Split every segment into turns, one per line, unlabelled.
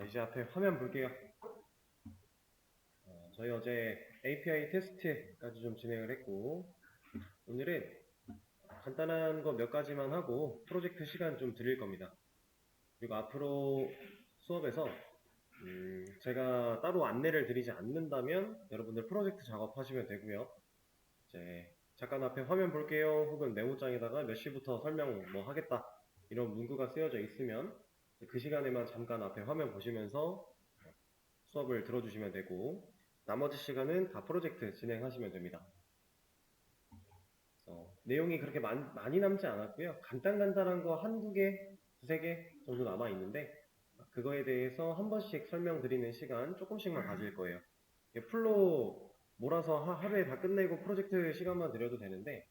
이제 앞에 화면 볼게요. 저희 어제 API 테스트까지 좀 진행을 했고, 오늘은 간단한 거 몇 가지만 하고 프로젝트 시간 좀 드릴 겁니다. 그리고 앞으로 수업에서 제가 따로 안내를 드리지 않는다면 여러분들 프로젝트 작업하시면 되고요. 이제 잠깐 앞에 화면 볼게요 혹은 메모장에다가 몇 시부터 설명 뭐 하겠다 이런 문구가 쓰여져 있으면 그 시간에만 잠깐 앞에 화면 보시면서 수업을 들어주시면 되고, 나머지 시간은 다 프로젝트 진행하시면 됩니다. 내용이 그렇게 많이 남지 않았고요. 간단한 거 한두 개, 두세 개 정도 남아 있는데, 그거에 대해서 한 번씩 설명드리는 시간 조금씩만 가질 거예요. 풀로 몰아서 하루에 다 끝내고 프로젝트 시간만 드려도 되는데,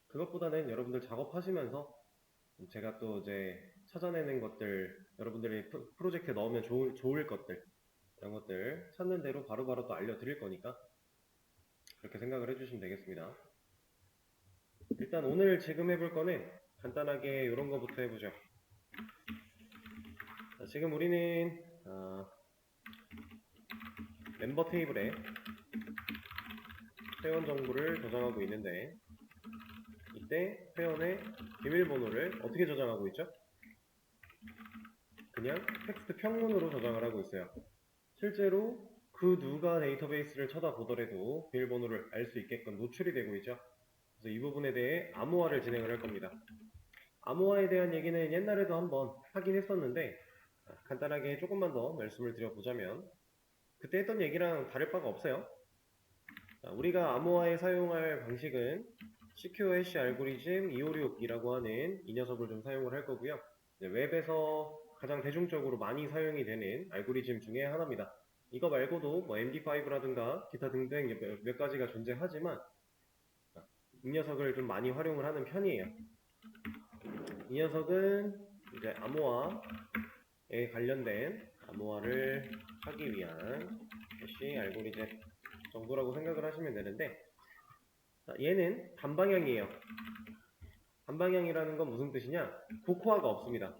그것보다는 여러분들 작업하시면서 제가 또 이제 찾아내는 것들, 여러분들이 프로젝트에 넣으면 좋을 것들, 이런 것들 찾는 대로 바로바로 또 알려드릴 거니까 그렇게 생각을 해주시면 되겠습니다. 일단 오늘 지금 해볼 거는 간단하게 이런 거부터 해보죠. 자, 지금 우리는 멤버 테이블에 회원 정보를 저장하고 있는데, 이때 회원의 비밀번호를 어떻게 저장하고 있죠? 그냥 텍스트 평문으로 저장을 하고 있어요. 실제로 그 누가 데이터베이스를 쳐다보더라도 비밀번호를 알 수 있게끔 노출이 되고 있죠. 그래서 이 부분에 대해 암호화를 진행을 할 겁니다. 암호화에 대한 얘기는 옛날에도 한번 하긴 했었는데, 간단하게 조금만 더 말씀을 드려보자면, 그때 했던 얘기랑 다를 바가 없어요. 우리가 암호화에 사용할 방식은 Secure Hash 알고리즘 256이라고 하는 이 녀석을 좀 사용을 할 거고요. 웹에서 가장 대중적으로 많이 사용이 되는 알고리즘 중에 하나입니다. 이거 말고도 뭐 MD5라든가 기타 등등 몇 가지가 존재하지만 이 녀석을 좀 많이 활용을 하는 편이에요. 이 녀석은 이제 암호화에 관련된 암호화를 하기 위한 해시 알고리즘 정도라고 생각을 하시면 되는데, 얘는 단방향이에요. 단방향이라는 건 무슨 뜻이냐? 복호화가 없습니다.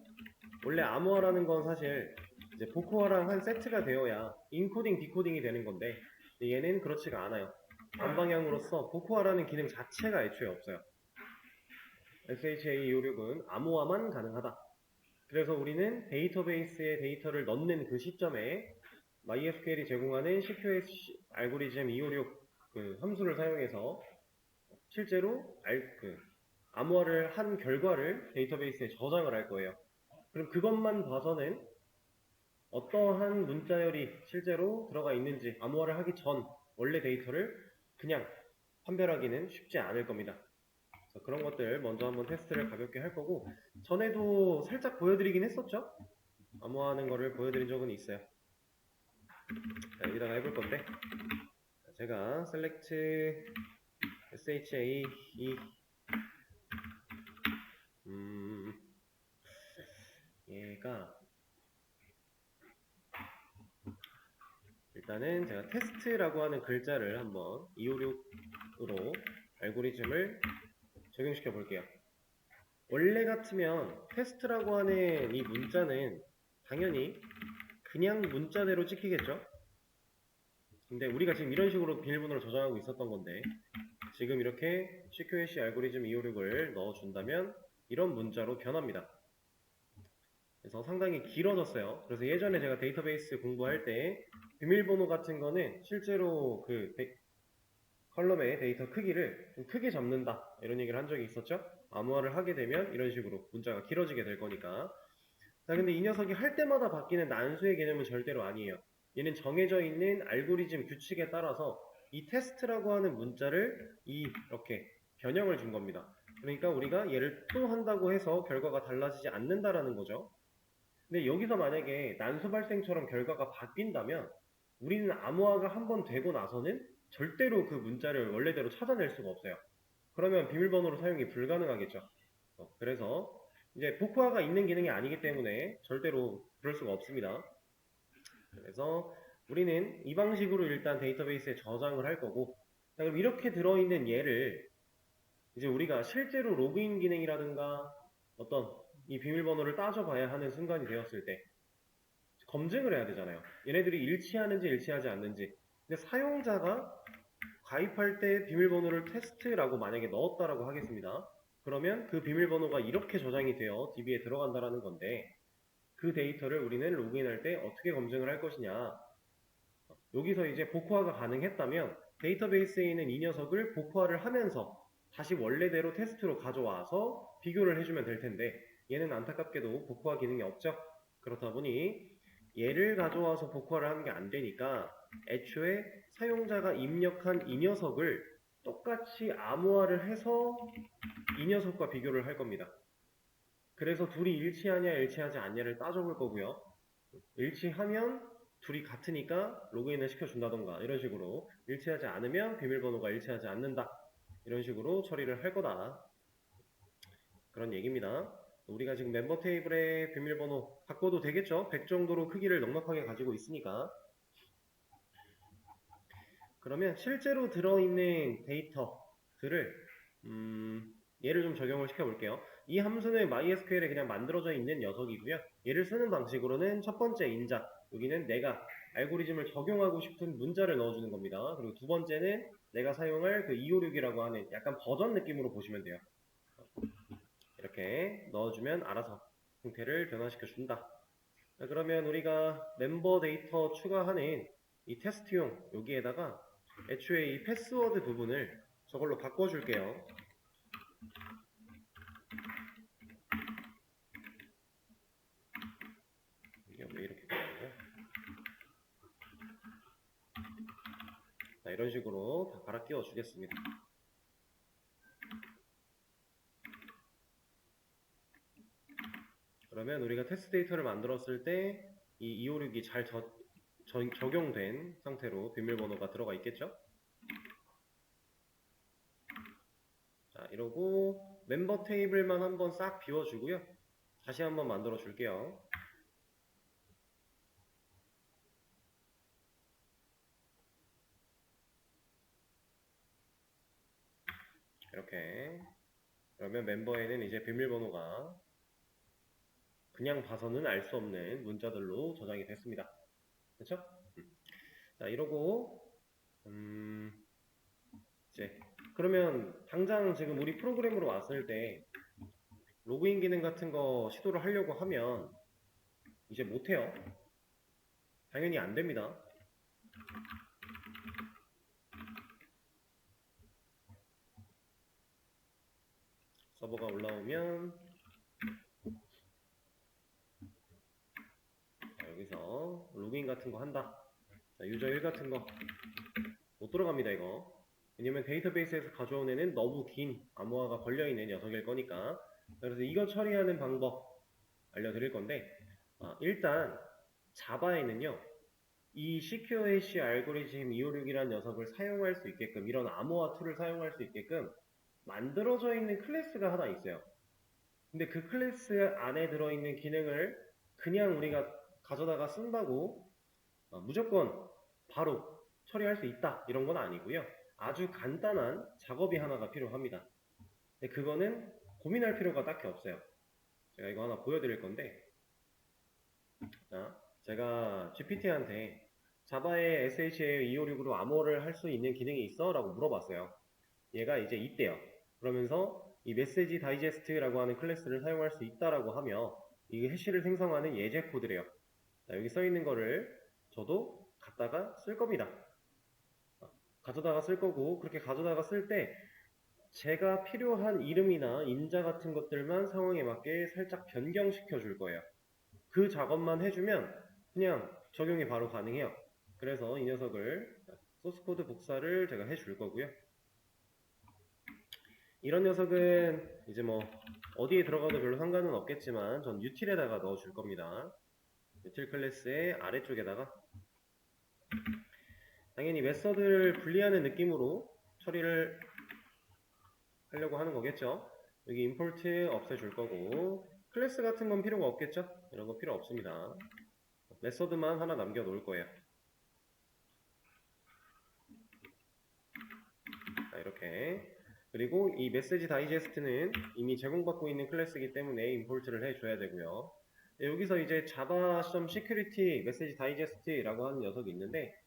원래 암호화라는 건 사실 이제 복호화랑 한 세트가 되어야 인코딩, 디코딩이 되는 건데, 얘는 그렇지가 않아요. 단방향으로서 복호화라는 기능 자체가 애초에 없어요. SHA-256은 암호화만 가능하다. 그래서 우리는 데이터베이스에 데이터를 넣는 그 시점에 MySQL이 제공하는 CQS 알고리즘 256 그 함수를 사용해서 실제로 암호화를 한 결과를 데이터베이스에 저장을 할 거예요. 그럼 그것만 봐서는 어떠한 문자열이 실제로 들어가 있는지 암호화를 하기 전 원래 데이터를 그냥 판별하기는 쉽지 않을 겁니다. 그런 것들 먼저 한번 테스트를 가볍게 할 거고, 전에도 살짝 보여드리긴 했었죠? 암호화하는 거를 보여드린 적은 있어요. 자, 여기다가 해볼 건데, 제가 select SHA 얘가 일단은 제가 테스트라고 하는 글자를 한번 256으로 알고리즘을 적용시켜 볼게요. 원래 같으면 테스트라고 하는 이 문자는 당연히 그냥 문자대로 찍히겠죠? 근데 우리가 지금 이런 식으로 비밀번호를 저장하고 있었던 건데, 지금 이렇게 CQHC 알고리즘 256을 넣어준다면 이런 문자로 변합니다. 그래서 상당히 길어졌어요. 그래서 예전에 제가 데이터베이스 공부할 때 비밀번호 같은 거는 실제로 그 컬럼의 데이터 크기를 좀 크게 잡는다 이런 얘기를 한 적이 있었죠. 암호화를 하게 되면 이런 식으로 문자가 길어지게 될 거니까. 자, 근데 이 녀석이 할 때마다 바뀌는 난수의 개념은 절대로 아니에요. 얘는 정해져 있는 알고리즘 규칙에 따라서 이 테스트라고 하는 문자를 이렇게 변형을 준 겁니다. 그러니까 우리가 얘를 또 한다고 해서 결과가 달라지지 않는다라는 거죠. 근데 여기서 만약에 난수 발생처럼 결과가 바뀐다면 우리는 암호화가 한번 되고 나서는 절대로 그 문자를 원래대로 찾아낼 수가 없어요. 그러면 비밀번호로 사용이 불가능하겠죠. 그래서 이제 복호화가 있는 기능이 아니기 때문에 절대로 그럴 수가 없습니다. 그래서 우리는 이 방식으로 일단 데이터베이스에 저장을 할 거고, 그럼 이렇게 들어있는 얘를 이제 우리가 실제로 로그인 기능이라든가 어떤 이 비밀번호를 따져봐야 하는 순간이 되었을 때 검증을 해야 되잖아요. 얘네들이 일치하는지 일치하지 않는지. 근데 사용자가 가입할 때 비밀번호를 테스트라고 만약에 넣었다라고 하겠습니다. 그러면 그 비밀번호가 이렇게 저장이 되어 DB에 들어간다라는 건데 그 데이터를 우리는 로그인할 때 어떻게 검증을 할 것이냐. 여기서 이제 복호화가 가능했다면 데이터베이스에 있는 이 녀석을 복호화를 하면서 다시 원래대로 테스트로 가져와서 비교를 해주면 될 텐데 얘는 안타깝게도 복호화 기능이 없죠. 그렇다 보니 얘를 가져와서 복호화를 하는 게 안 되니까 애초에 사용자가 입력한 이 녀석을 똑같이 암호화를 해서 이 녀석과 비교를 할 겁니다. 그래서 둘이 일치하냐 일치하지 않냐를 따져볼 거고요. 일치하면 둘이 같으니까 로그인을 시켜준다던가 이런 식으로, 일치하지 않으면 비밀번호가 일치하지 않는다 이런 식으로 처리를 할 거다, 그런 얘기입니다. 우리가 지금 멤버 테이블의 비밀번호 바꿔도 되겠죠? 100 정도로 크기를 넉넉하게 가지고 있으니까. 그러면 실제로 들어있는 데이터들을 얘를 좀 적용을 시켜볼게요. 이 함수는 MySQL에 그냥 만들어져 있는 녀석이고요. 얘를 쓰는 방식으로는 첫 번째 인자, 여기는 내가 알고리즘을 적용하고 싶은 문자를 넣어주는 겁니다. 그리고 두 번째는 내가 사용할 그 256이라고 하는 약간 버전 느낌으로 보시면 돼요. 이렇게 넣어주면 알아서 형태를 변화시켜 준다. 그러면 우리가 멤버 데이터 추가하는 이 테스트용 여기에다가 애초에 이 패스워드 부분을 저걸로 바꿔줄게요. 이게 왜 이렇게 되나요? 자, 이런 식으로 다 갈아 끼워 주겠습니다. 그러면 우리가 테스트 데이터를 만들었을 때 이 256이 잘 적용된 상태로 비밀번호가 들어가 있겠죠? 자, 이러고 멤버 테이블만 한번 싹 비워주고요. 다시 한번 만들어 줄게요. 이렇게. 그러면 멤버에는 이제 비밀번호가 그냥 봐서는 알 수 없는 문자들로 저장이 됐습니다. 그쵸? 자, 이러고 이제 그러면 당장 지금 우리 프로그램으로 왔을 때 로그인 기능 같은 거 시도를 하려고 하면 이제 못해요. 당연히 안 됩니다. 서버가 올라오면 자, 여기서 로그인 같은 거 한다. 자, 유저 1 같은 거 못 들어갑니다, 이거. 왜냐면 데이터베이스에서 가져온 애는 너무 긴 암호화가 걸려있는 녀석일 거니까. 그래서 이거 처리하는 방법 알려드릴 건데, 일단 자바에는요 이 CQAC 알고리즘 256이라는 녀석을 사용할 수 있게끔, 이런 암호화 툴을 사용할 수 있게끔 만들어져 있는 클래스가 하나 있어요. 근데 그 클래스 안에 들어있는 기능을 그냥 우리가 가져다가 쓴다고 무조건 바로 처리할 수 있다 이런 건 아니고요. 아주 간단한 작업이 하나가 필요합니다. 근데 그거는 고민할 필요가 딱히 없어요. 제가 이거 하나 보여드릴 건데, 자, 제가 GPT한테 자바의 SHA 256으로 암호를 할 수 있는 기능이 있어? 라고 물어봤어요. 얘가 이제 있대요. 그러면서 이 메시지 다이제스트라고 하는 클래스를 사용할 수 있다라고 하며 이게 해시를 생성하는 예제 코드래요. 자, 여기 써 있는 거를 저도 갖다가 쓸 겁니다. 가져다가 쓸 거고, 그렇게 가져다가 쓸 때 제가 필요한 이름이나 인자 같은 것들만 상황에 맞게 살짝 변경시켜 줄 거예요. 그 작업만 해주면 그냥 적용이 바로 가능해요. 그래서 이 녀석을 소스코드 복사를 제가 해줄 거고요. 이런 녀석은 이제 뭐 어디에 들어가도 별로 상관은 없겠지만 전 유틸에다가 넣어줄 겁니다. 유틸 클래스의 아래쪽에다가 당연히 메서드를 분리하는 느낌으로 처리를 하려고 하는 거겠죠. 여기 임포트 없애줄 거고, 클래스 같은 건 필요가 없겠죠. 이런 거 필요 없습니다. 메서드만 하나 남겨 놓을 거예요. 자, 이렇게. 그리고 이 메시지 다이제스트는 이미 제공받고 있는 클래스이기 때문에 임포트를 해줘야 되고요. 여기서 이제 java.security 메시지 다이제스트라고 하는 녀석이 있는데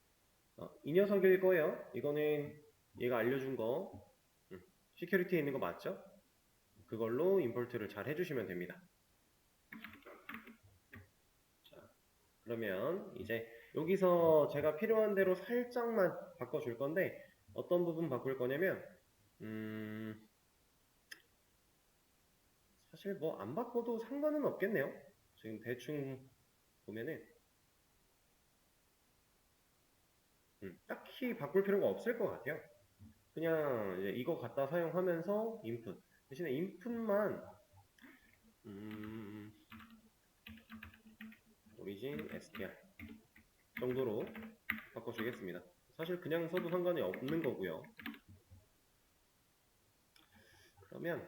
이 녀석일 거예요. 이거는 얘가 알려준 거 시큐리티에 있는 거 맞죠? 그걸로 임포트를 잘 해주시면 됩니다. 자, 그러면 이제 여기서 제가 필요한 대로 살짝만 바꿔줄 건데 어떤 부분 바꿀 거냐면 사실 뭐 안 바꿔도 상관은 없겠네요. 지금 대충 보면은 딱히 바꿀 필요가 없을 것 같아요. 그냥 이제 이거 갖다 사용하면서 인풋 대신에 인풋만 오리진 str 정도로 바꿔주겠습니다. 사실 그냥 써도 상관이 없는 거고요. 그러면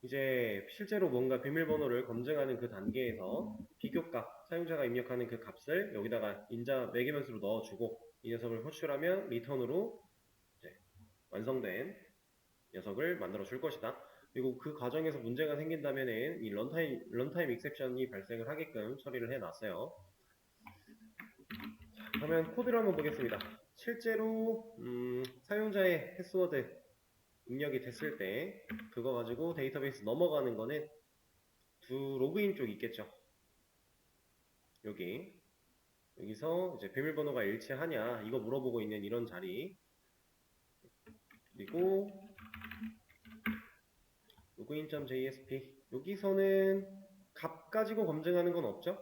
이제 실제로 뭔가 비밀번호를 검증하는 그 단계에서 비교값, 사용자가 입력하는 그 값을 여기다가 인자 매개변수로 넣어주고 이 녀석을 호출하면 리턴으로 이제 완성된 녀석을 만들어 줄 것이다. 그리고 그 과정에서 문제가 생긴다면은 이 런타임 익셉션이 발생을 하게끔 처리를 해놨어요. 자, 그러면 코드를 한번 보겠습니다. 실제로 사용자의 패스워드 입력이 됐을 때 그거 가지고 데이터베이스 넘어가는 거는 두 로그인 쪽이 있겠죠. 여기서 이제 비밀번호가 일치하냐 이거 물어보고 있는 이런 자리, 그리고 로그인.jsp 여기서는 값 가지고 검증하는 건 없죠.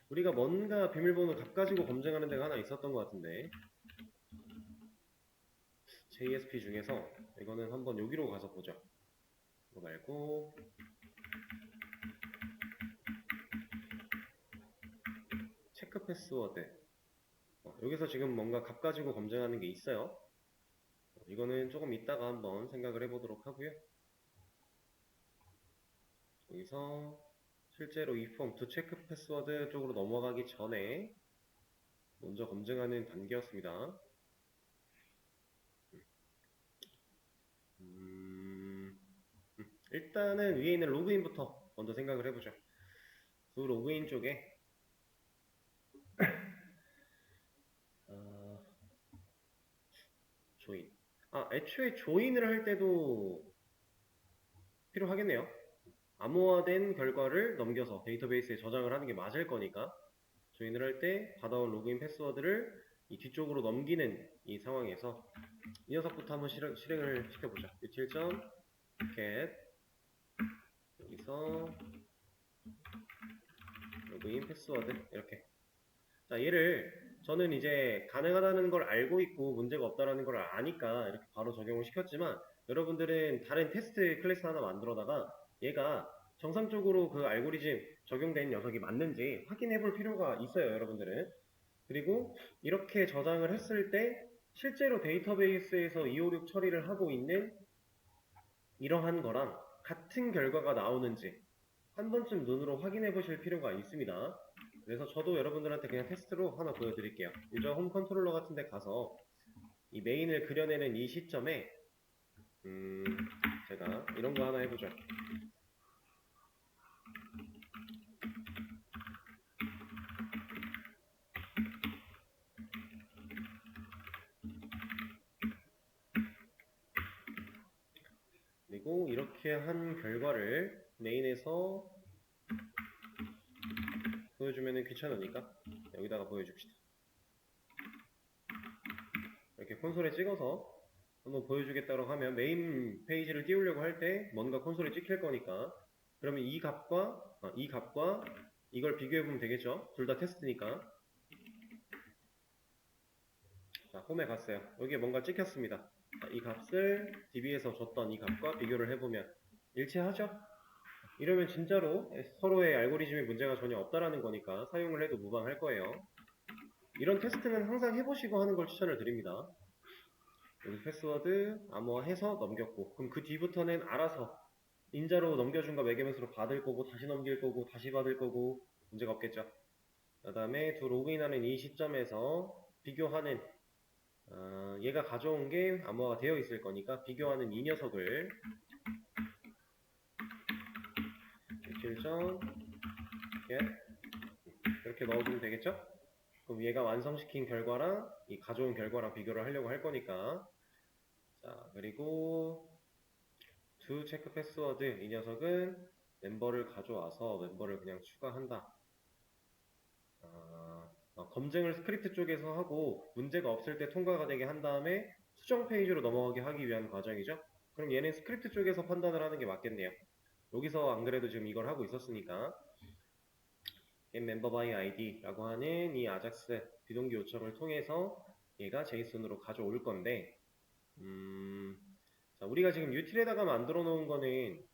우리가 뭔가 비밀번호 값 가지고 검증하는 데가 하나 있었던 것 같은데 JSP 중에서 이거는 한번 여기로 가서 보죠. 이거 말고 체크 패스워드 여기서 지금 뭔가 값 가지고 검증하는 게 있어요. 이거는 조금 이따가 한번 생각을 해보도록 하고요. 여기서 실제로 이 폼 to 체크 패스워드 쪽으로 넘어가기 전에 먼저 검증하는 단계였습니다. 일단은 위에 있는 로그인부터 먼저 생각을 해보죠. 그 로그인 쪽에 조인. 애초에 조인을 할 때도 필요하겠네요. 암호화된 결과를 넘겨서 데이터베이스에 저장을 하는 게 맞을 거니까 조인을 할 때 받아온 로그인 패스워드를 이 뒤쪽으로 넘기는 이 상황에서 이 녀석부터 한번 실행을 시켜보자. util.get 여기서 로그인 패스워드 이렇게. 자, 얘를 저는 이제 가능하다는 걸 알고 있고 문제가 없다라는 걸 아니까 이렇게 바로 적용을 시켰지만 여러분들은 다른 테스트 클래스 하나 만들어다가 얘가 정상적으로 그 알고리즘 적용된 녀석이 맞는지 확인해 볼 필요가 있어요, 여러분들은. 그리고 이렇게 저장을 했을 때 실제로 데이터베이스에서 256 처리를 하고 있는 이러한 거랑 같은 결과가 나오는지 한 번쯤 눈으로 확인해 보실 필요가 있습니다. 그래서 저도 여러분들한테 그냥 테스트로 하나 보여드릴게요. 유저 홈 컨트롤러 같은 데 가서 이 메인을 그려내는 이 시점에 제가 이런 거 하나 해보죠. 그리고 이렇게 한 결과를 메인에서 보여주면 귀찮으니까 여기다가 보여줍시다. 이렇게 콘솔에 찍어서 한번 보여주겠다고 하면 메인 페이지를 띄우려고 할 때 뭔가 콘솔에 찍힐 거니까 그러면 이 값과 이걸 비교해보면 되겠죠. 둘 다 테스트니까. 자, 홈에 갔어요. 여기에 뭔가 찍혔습니다. 자, 이 값을 DB에서 줬던 이 값과 비교를 해보면 일치하죠? 이러면 진짜로 서로의 알고리즘에 문제가 전혀 없다라는 거니까 사용을 해도 무방할 거예요. 이런 테스트는 항상 해보시고 하는 걸 추천을 드립니다. 여기 패스워드 암호화해서 넘겼고 그럼 그 뒤부터는 알아서 인자로 넘겨준 거 매개변수로 받을 거고 다시 넘길 거고 다시 받을 거고 문제가 없겠죠. 그 다음에 두 로그인하는 이 시점에서 비교하는 얘가 가져온 게 암호화가 되어 있을 거니까 비교하는 이 녀석을 util get 이렇게 넣어주면 되겠죠? 그럼 얘가 완성시킨 결과랑 이 가져온 결과랑 비교를 하려고 할 거니까 자 그리고 to 체크 패스워드 이 녀석은 멤버를 가져와서 멤버를 그냥 추가한다. 검증을 스크립트 쪽에서 하고 문제가 없을 때 통과가 되게 한 다음에 수정 페이지로 넘어가게 하기 위한 과정이죠. 그럼 얘는 스크립트 쪽에서 판단을 하는 게 맞겠네요. 여기서 안 그래도 지금 이걸 하고 있었으니까 get member by id라고 하는 이 아작스 비동기 요청을 통해서 얘가 제이슨으로 가져올 건데 자, 우리가 지금 util에다가 만들어 놓은 거는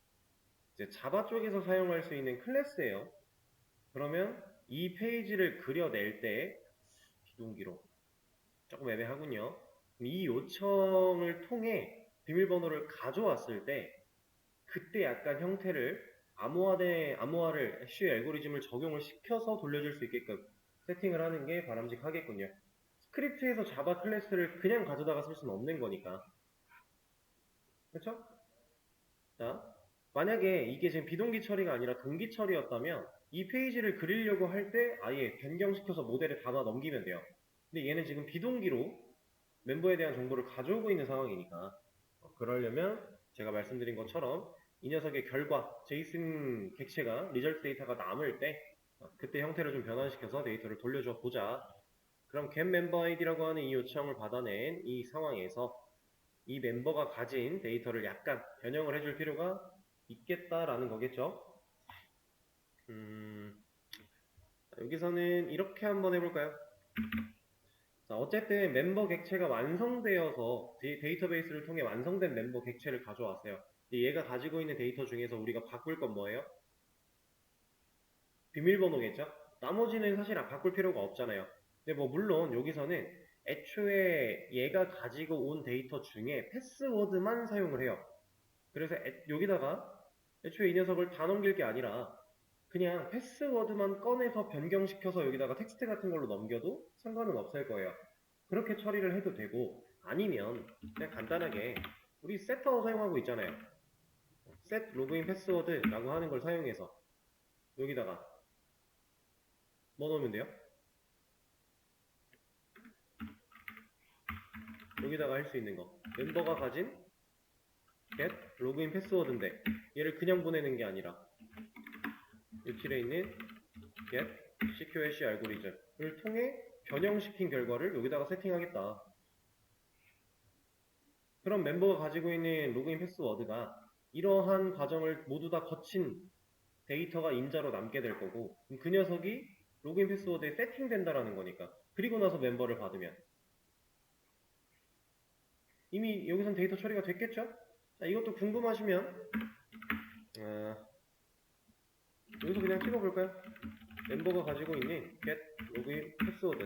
이제 자바 쪽에서 사용할 수 있는 클래스예요. 그러면 이 페이지를 그려낼 때 비동기로 조금 애매하군요. 이 요청을 통해 비밀번호를 가져왔을 때 그때 약간 형태를 암호화를 애쉬 알고리즘을 적용을 시켜서 돌려줄 수 있게끔 세팅을 하는 게 바람직하겠군요. 스크립트에서 자바 클래스를 그냥 가져다가 쓸 수는 없는 거니까. 그렇죠? 자, 만약에 이게 지금 비동기 처리가 아니라 동기 처리였다면 이 페이지를 그리려고 할 때 아예 변경시켜서 모델에 담아 넘기면 돼요. 근데 얘는 지금 비동기로 멤버에 대한 정보를 가져오고 있는 상황이니까 그러려면 제가 말씀드린 것처럼 이 녀석의 결과, 제이슨 객체가 리절트 데이터가 남을 때 그때 형태를 좀 변환시켜서 데이터를 돌려줘 보자. 그럼 get member id라고 하는 이 요청을 받아낸 이 상황에서 이 멤버가 가진 데이터를 약간 변형을 해줄 필요가 있겠다라는 거겠죠. 여기서는 이렇게 한번 해볼까요? 자, 어쨌든 멤버 객체가 완성되어서 데이터베이스를 통해 완성된 멤버 객체를 가져왔어요. 얘가 가지고 있는 데이터 중에서 우리가 바꿀 건 뭐예요? 비밀번호겠죠? 나머지는 사실 바꿀 필요가 없잖아요. 근데 뭐 물론 여기서는 애초에 얘가 가지고 온 데이터 중에 패스워드만 사용을 해요. 그래서 여기다가 애초에 이 녀석을 다 넘길 게 아니라 그냥 패스워드만 꺼내서 변경시켜서 여기다가 텍스트 같은 걸로 넘겨도 상관은 없을 거예요. 그렇게 처리를 해도 되고 아니면 그냥 간단하게 우리 세터 사용하고 있잖아요. set 로그인 패스워드라고 하는 걸 사용해서 여기다가 뭐 넣으면 돼요? 여기다가 할 수 있는 거 멤버가 가진 get 로그인 패스워드인데 얘를 그냥 보내는 게 아니라 util에 있는 get CQHC 알고리즘을 통해 변형시킨 결과를 여기다가 세팅하겠다. 그럼 멤버가 가지고 있는 로그인 패스워드가 이러한 과정을 모두 다 거친 데이터가 인자로 남게 될 거고 그 녀석이 로그인 패스워드에 세팅된다라는 거니까 그리고 나서 멤버를 받으면 이미 여기선 데이터 처리가 됐겠죠? 자, 이것도 궁금하시면 여기서 그냥 찍어볼까요? 멤버가 가지고 있는 get 로그인 패스워드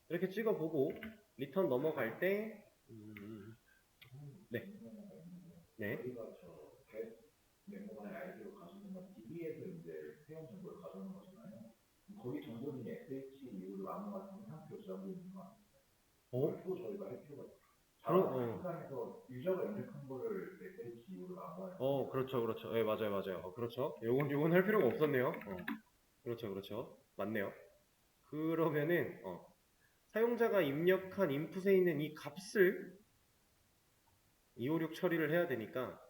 이렇게 찍어보고 리턴 넘어갈 때 네. 네.
저희가 get 멤버의 아이디로 가져오는 건 DB에서 이제 회원 정보를 가져오는 거잖아요. 거기 정보는 SH 이후로 아무 같은 상태로 저장되어 있는 거 아니에요? 또 저희가 할 필요가 있어요. 시간에서 유저가 입력한 거를 SH 이후로 아무
그렇죠. 예, 맞아요. 그렇죠. 요건 할 필요가 없었네요. 그렇죠. 맞네요. 그러면은, 사용자가 입력한 인풋에 있는 이 값을 256 처리를 해야 되니까,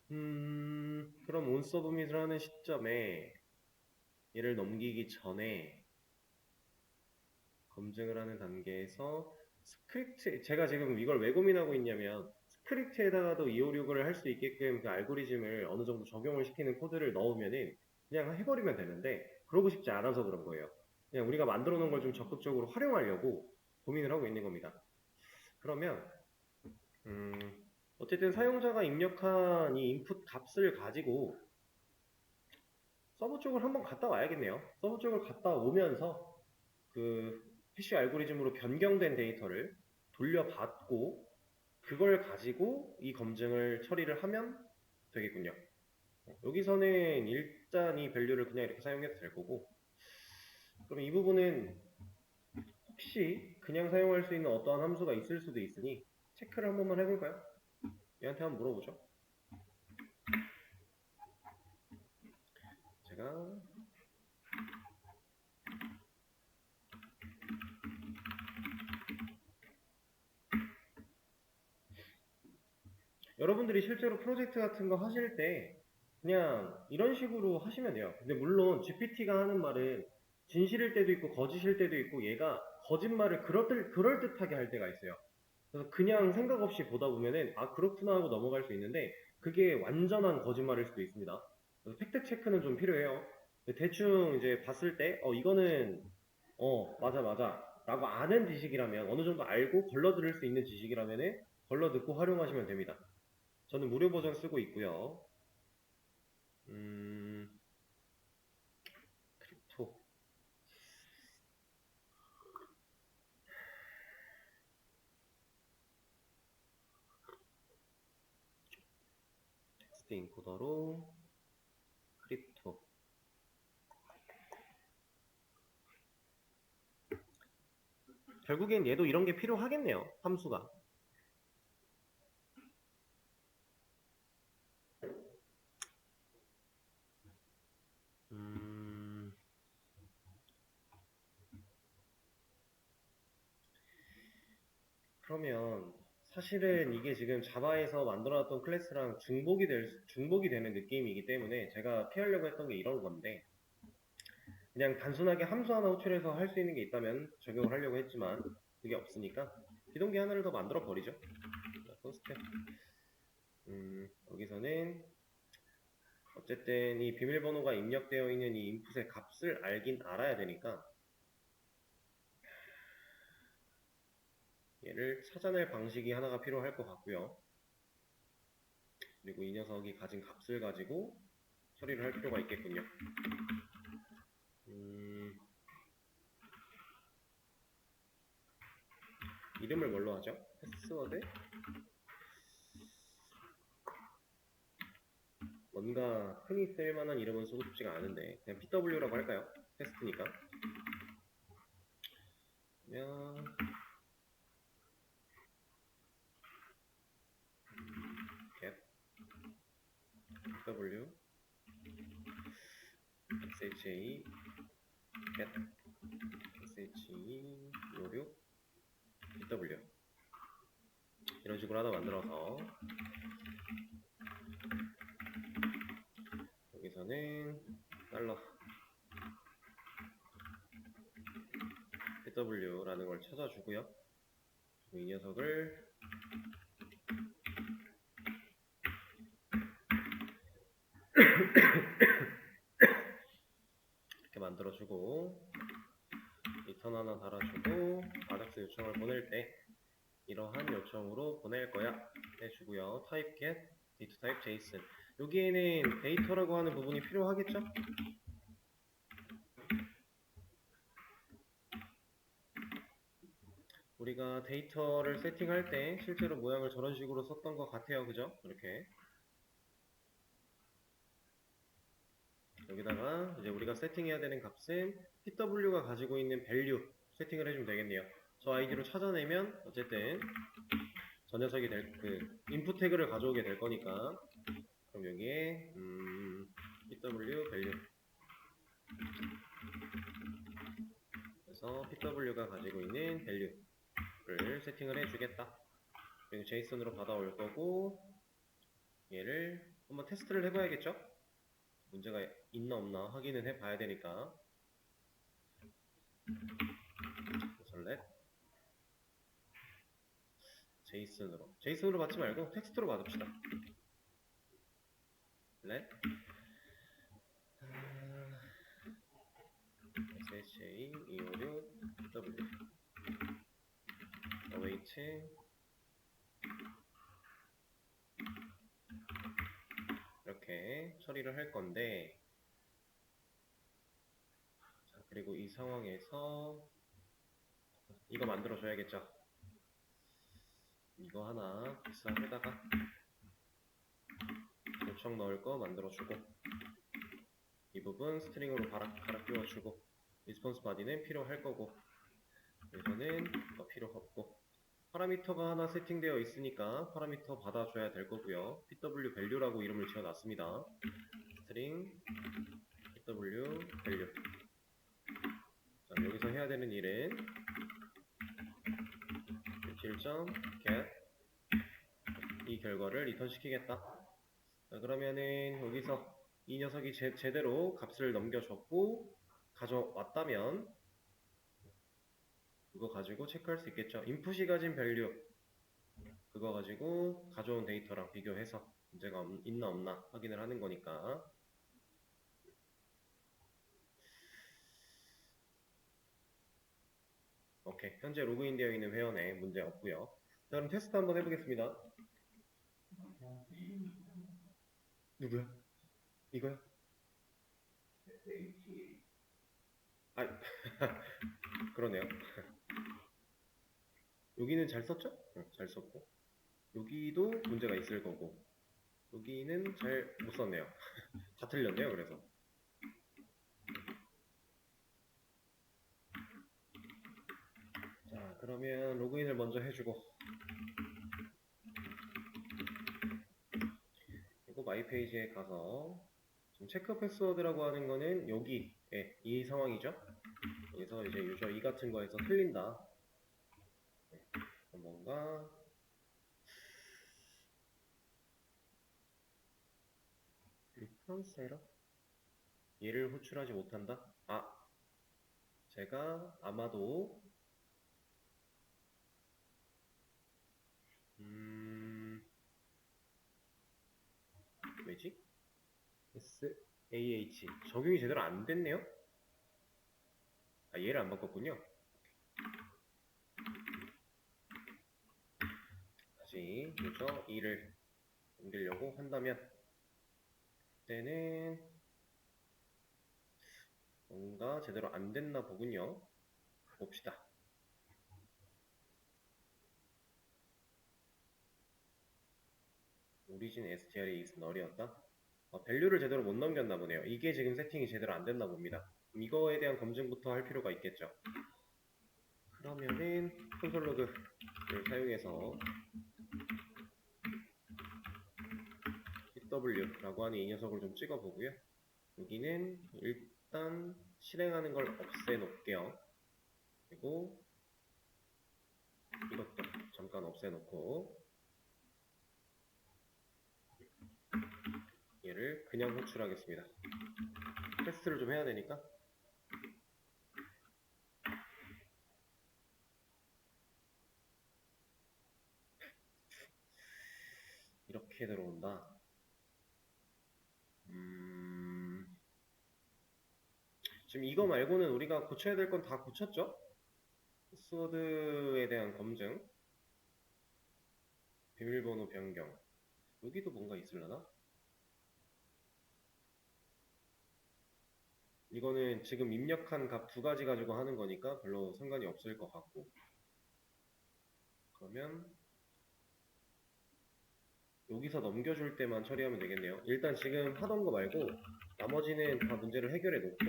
그럼 onSubmit을 하는 시점에 얘를 넘기기 전에 검증을 하는 단계에서 제가 지금 이걸 왜 고민하고 있냐면, 스크립트에다가도 256을 할 수 있게끔 그 알고리즘을 어느 정도 적용을 시키는 코드를 넣으면은 그냥 해버리면 되는데, 그러고 싶지 않아서 그런 거예요. 그냥 우리가 만들어 놓은 걸 좀 적극적으로 활용하려고 고민을 하고 있는 겁니다. 그러면, 어쨌든 사용자가 입력한 이 인풋 값을 가지고 서버 쪽을 한번 갔다 와야겠네요. 서버 쪽을 갔다 오면서 그 해시 알고리즘으로 변경된 데이터를 돌려받고 그걸 가지고 이 검증을 처리를 하면 되겠군요. 여기서는 일단 이 밸류를 그냥 이렇게 사용해도 될 거고 그럼 이 부분은 혹시 그냥 사용할 수 있는 어떠한 함수가 있을 수도 있으니 체크를 한 번만 해볼까요? 얘한테 한번 물어보죠. 제가 여러분들이 실제로 프로젝트 같은 거 하실 때 그냥 이런 식으로 하시면 돼요. 근데 물론 GPT가 하는 말은 진실일 때도 있고 거짓일 때도 있고 얘가 거짓말을 그럴듯하게 할 때가 있어요. 그래서 그냥 생각 없이 보다 보면은 아 그렇구나 하고 넘어갈 수 있는데 그게 완전한 거짓말일 수도 있습니다. 그래서 팩트 체크는 좀 필요해요. 대충 이제 봤을 때 이거는 맞아 맞아 라고 아는 지식이라면 어느 정도 알고 걸러들을 수 있는 지식이라면은 걸러듣고 활용하시면 됩니다. 저는 무료 버전 쓰고 있고요. 크립토 텍스트 인코더로 크립토 결국엔 얘도 이런 게 필요하겠네요. 함수가. 그러면 사실은 이게 지금 자바에서 만들어놨던 클래스랑 중복이 되는 느낌이기 때문에 제가 피하려고 했던 게 이런 건데 그냥 단순하게 함수 하나 호출해서 할 수 있는 게 있다면 적용을 하려고 했지만 그게 없으니까 비동기 하나를 더 만들어 버리죠. 포스트 여기서는 어쨌든 이 비밀번호가 입력되어 있는 이 인풋의 값을 알긴 알아야 되니까 얘를 찾아낼 방식이 하나가 필요할 것 같고요. 그리고 이 녀석이 가진 값을 가지고 처리를 할 필요가 있겠군요. 이름을 뭘로 하죠? 패스워드? 뭔가 흔히 쓸만한 이름은 쓰고 싶지가 않은데 그냥 PW라고 할까요? 테스트니까. 그러면 get PW SHA get SHE 256 PW 이런 식으로 하나 만들어서 여기서는 달러 PW라는 걸 찾아주고요. 그리고 이 녀석을 이렇게 만들어주고 리턴 하나 달아주고 아작스 요청을 보낼 때 이러한 요청으로 보낼 거야 해주고요. type get data type json 여기에는 데이터라고 하는 부분이 필요하겠죠? 우리가 데이터를 세팅할 때 실제로 모양을 저런 식으로 썼던 것 같아요. 그죠? 이렇게 여기다가 이제 우리가 세팅해야 되는 값은 PW가 가지고 있는 value 세팅을 해주면 되겠네요. 저 아이디로 찾아내면 어쨌든 저 녀석이 인풋 태그를 가져오게 될 거니까 그럼 여기에 PW value 그래서 PW가 가지고 있는 value를 세팅을 해주겠다. 그리고 JSON으로 받아올 거고 얘를 한번 테스트를 해봐야겠죠? 문제가 있나 없나 확인은 해봐야 되니까 그래서 let JSON으로 받지 말고 텍스트로 받읍시다. let SHA 256 W await 이렇게 처리를 할 건데 자 그리고 이 상황에서 이거 만들어 줘야겠죠. 이거 하나 비싸에다가 요청 넣을 거 만들어 주고 이 부분 스트링으로 갈아 끼워 주고 리스폰스 바디는 필요할 거고 여기서는 필요가 없고 파라미터가 하나 세팅되어 있으니까 파라미터 받아줘야 될 거고요. pw value라고 이름을 지어놨습니다. string pw value. 자, 여기서 해야 되는 일은 get 이 결과를 리턴 시키겠다. 자, 그러면은 여기서 이 녀석이 제대로 값을 넘겨줬고 가져왔다면 그거 가지고 체크할 수 있겠죠. 인풋이 가진 밸류 그거 가지고 가져온 데이터랑 비교해서 문제가 있나 없나 확인을 하는 거니까. 오케이, 현재 로그인 되어 있는 회원에 문제 없고요. 자, 그럼 테스트 한번 해보겠습니다. 누구야? 이거야? 아, 그러네요. 여기는 잘 썼죠? 잘 썼고 여기도 문제가 있을 거고 여기는 잘 못 썼네요. 다 틀렸네요. 그래서 자, 그러면 로그인을 먼저 해주고 그리고 마이 페이지에 가서 지금 체크 패스워드라고 하는 거는 여기 이 상황이죠. 여기서 이제 유저 이 같은 거에서 틀린다. 뭔가 리퍼런스 에러? 얘를 호출하지 못한다? 아, 제가 아마도 왜지? SAH 적용이 제대로 안 됐네요? 아, 얘를 안 바꿨군요. 다시 유저 2를 옮기려고 한다면 그때는 뭔가 제대로 안 됐나 보군요. 봅시다. 오리진 str이 is null이었다. 밸류를 제대로 못 넘겼나 보네요. 이게 지금 세팅이 제대로 안 됐나 봅니다. 이거에 대한 검증부터 할 필요가 있겠죠. 그러면은 콘솔 로그를 사용해서 pw라고 하는 이 녀석을 좀 찍어 보고요. 여기는 일단 실행하는 걸 없애 놓을게요. 그리고 이것도 잠깐 없애 놓고 얘를 그냥 호출하겠습니다. 테스트를 좀 해야 되니까. 이렇게 들어온다. 지금 이거 말고는 우리가 고쳐야 될 건 다 고쳤죠? 패스워드에 대한 검증, 비밀번호 변경. 여기도 뭔가 있으려나? 이거는 지금 입력한 값 두 가지 가지고 하는 거니까 별로 상관이 없을 것 같고. 그러면 여기서 넘겨줄 때만 처리하면 되겠네요. 일단 지금 하던 거 말고 나머지는 다 문제를 해결해 놓고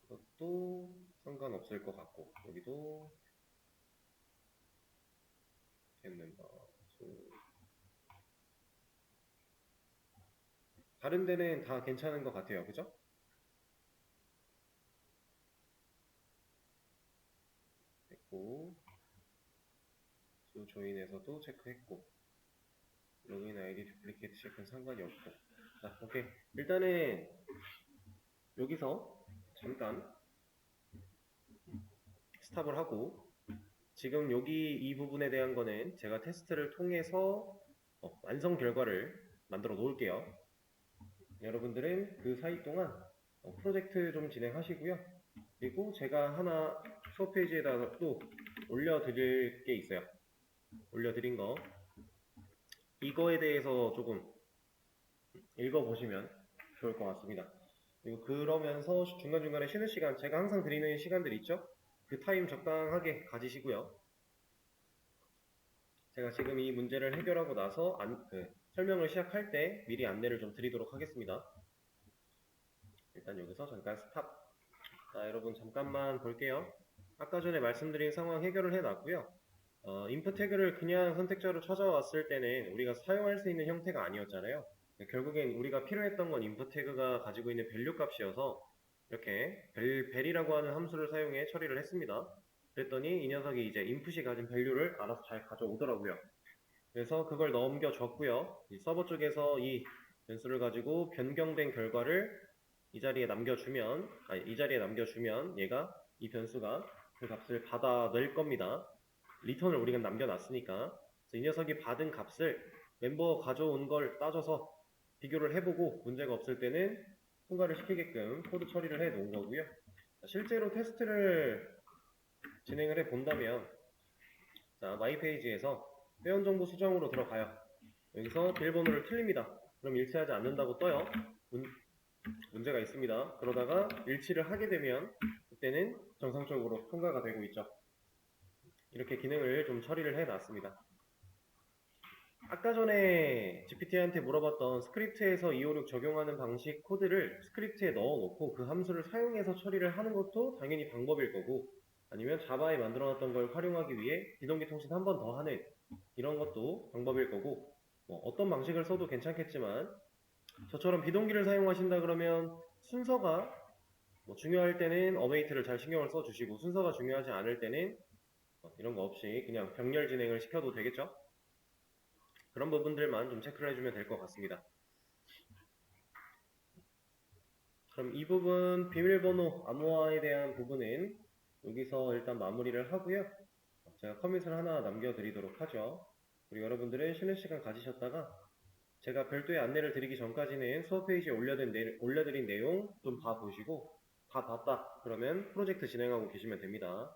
이것도 상관없을 것 같고 여기도 됐는다. 다른 데는 다 괜찮은 것 같아요. 그죠? 됐고 조인에서도 체크했고 로그인 아이디 듀플리케이트 체크는 상관이 없고 자, 오케이. 일단은 여기서 잠깐 스탑을 하고 지금 여기 이 부분에 대한 거는 제가 테스트를 통해서 완성 결과를 만들어 놓을게요. 여러분들은 그 사이 동안 프로젝트 좀 진행하시고요. 그리고 제가 하나 수업 페이지에다가 또 올려드릴 게 있어요. 올려드린 거 이거에 대해서 조금 읽어보시면 좋을 것 같습니다. 그리고 그러면서 중간중간에 쉬는 시간 제가 항상 드리는 시간들 있죠? 그 타임 적당하게 가지시고요. 제가 지금 이 문제를 해결하고 나서 설명을 시작할 때 미리 안내를 좀 드리도록 하겠습니다. 일단 여기서 잠깐 스탑. 자, 여러분 잠깐만 볼게요. 아까 전에 말씀드린 상황 해결을 해놨고요. input 태그를 그냥 선택자로 찾아왔을 때는 우리가 사용할 수 있는 형태가 아니었잖아요. 결국엔 우리가 필요했던 건 input 태그가 가지고 있는 value 값이어서 이렇게 벨이라고 하는 함수를 사용해 처리를 했습니다. 그랬더니 이 녀석이 이제 input이 가진 value를 알아서 잘 가져오더라고요. 그래서 그걸 넘겨줬고요. 이 서버 쪽에서 이 변수를 가지고 변경된 결과를 이 자리에 남겨주면, 이 자리에 남겨주면 얘가 이 변수가 그 값을 받아낼 겁니다. 리턴을 우리가 남겨놨으니까. 그래서 이 녀석이 받은 값을 멤버가 가져온 걸 따져서 비교를 해보고 문제가 없을 때는 통과를 시키게끔 코드 처리를 해 놓은 거고요. 실제로 테스트를 진행을 해 본다면, 자, 마이 페이지에서 회원 정보 수정으로 들어가요. 여기서 비밀번호를 틀립니다. 그럼 일치하지 않는다고 떠요. 문제가 있습니다. 그러다가 일치를 하게 되면 그때는 정상적으로 통과가 되고 있죠. 이렇게 기능을 좀 처리를 해놨습니다. 아까 전에 GPT한테 물어봤던 스크립트에서 256 적용하는 방식 코드를 스크립트에 넣어놓고 그 함수를 사용해서 처리를 하는 것도 당연히 방법일 거고, 아니면 자바에 만들어놨던 걸 활용하기 위해 비동기 통신 한 번 더 하는 이런 것도 방법일 거고, 어떤 방식을 써도 괜찮겠지만 저처럼 비동기를 사용하신다 그러면 순서가 중요할 때는 어웨이트를 잘 신경을 써주시고, 순서가 중요하지 않을 때는 이런 거 없이 그냥 병렬 진행을 시켜도 되겠죠? 그런 부분들만 좀 체크를 해주면 될 것 같습니다. 그럼 이 부분 비밀번호 암호화에 대한 부분은 여기서 일단 마무리를 하고요. 제가 커밋을 하나 남겨드리도록 하죠. 그리고 여러분들은 쉬는 시간 가지셨다가 제가 별도의 안내를 드리기 전까지는 수업 페이지에 올려드린 내용 좀 봐보시고 다 봤다 그러면 프로젝트 진행하고 계시면 됩니다.